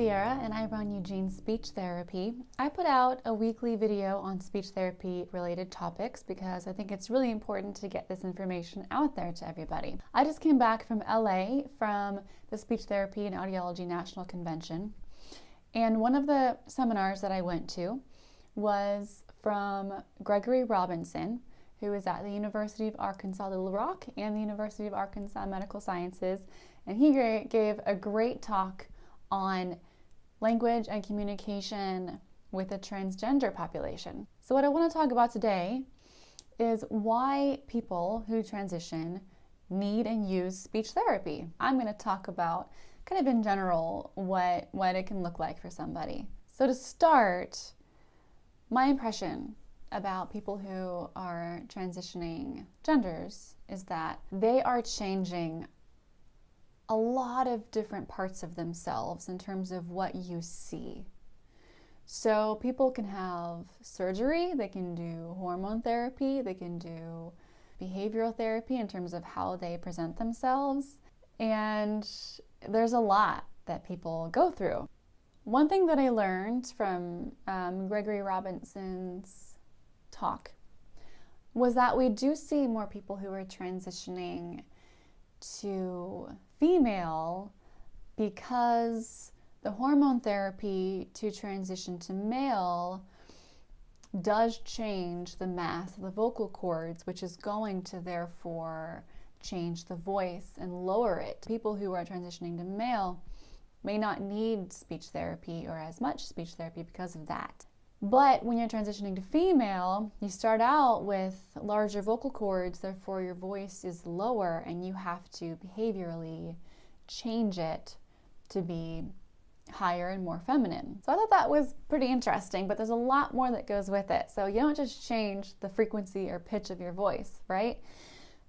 Sierra and I run Eugene's Speech Therapy. I put out a weekly video on speech therapy related topics because I think it's really important to get this information out there to everybody. I just came back from LA from the Speech Therapy and Audiology National Convention, and one of the seminars that I went to was from Gregory Robinson, who is at the University of Arkansas Little Rock and the University of Arkansas Medical Sciences, and he gave a great talk on language and communication with the transgender population. So what I want to talk about today is why people who transition need and use speech therapy. I'm going to talk about kind of in general what it can look like for somebody. So to start, my impression about people who are transitioning genders is that they are changing a lot of different parts of themselves in terms of what you see. So people can have surgery, they can do hormone therapy, they can do behavioral therapy in terms of how they present themselves, and there's a lot that people go through. One thing that I learned from Gregory Robinson's talk was that we do see more people who are transitioning to female because the hormone therapy to transition to male does change the mass of the vocal cords, which is going to therefore change the voice and lower it. People who are transitioning to male may not need speech therapy or as much speech therapy because of that. But when you're transitioning to female, you start out with larger vocal cords, therefore your voice is lower and you have to behaviorally change it to be higher and more feminine. So I thought that was pretty interesting, but there's a lot more that goes with it. So you don't just change the frequency or pitch of your voice, right?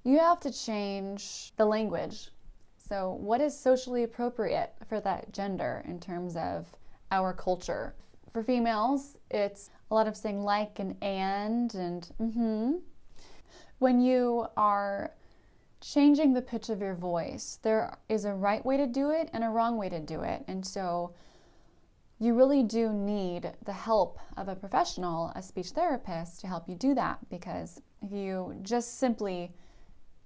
You have to change the language. So what is socially appropriate for that gender in terms of our culture? For females, it's a lot of saying like and mm-hmm. When you are changing the pitch of your voice, there is a right way to do it and a wrong way to do it. And so you really do need the help of a professional, a speech therapist, to help you do that, because if you just simply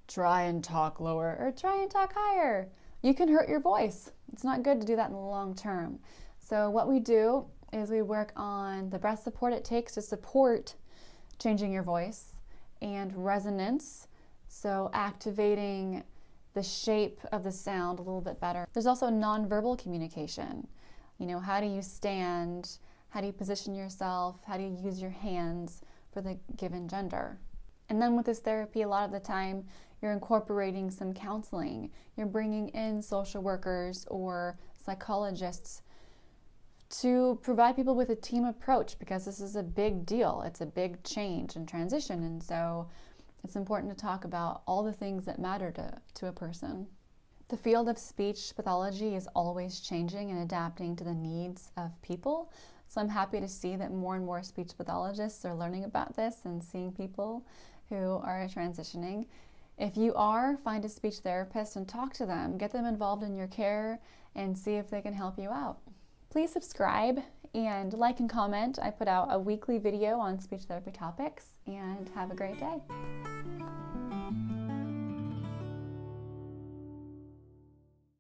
try and talk lower or try and talk higher, you can hurt your voice. It's not good to do that in the long term. So what we do is we work on the breath support it takes to support changing your voice, and resonance, so activating the shape of the sound a little bit better. There's also nonverbal communication. You know, how do you stand? How do you position yourself? How do you use your hands for the given gender? And then with this therapy, a lot of the time, you're incorporating some counseling. You're bringing in social workers or psychologists to provide people with a team approach, because this is a big deal. It's a big change and transition, and so it's important to talk about all the things that matter to a person. The field of speech pathology is always changing and adapting to the needs of people, so I'm happy to see that more and more speech pathologists are learning about this and seeing people who are transitioning. If you are, find a speech therapist and talk to them. Get them involved in your care and see if they can help you out. Please subscribe and like and comment. I put out a weekly video on speech therapy topics, and have a great day.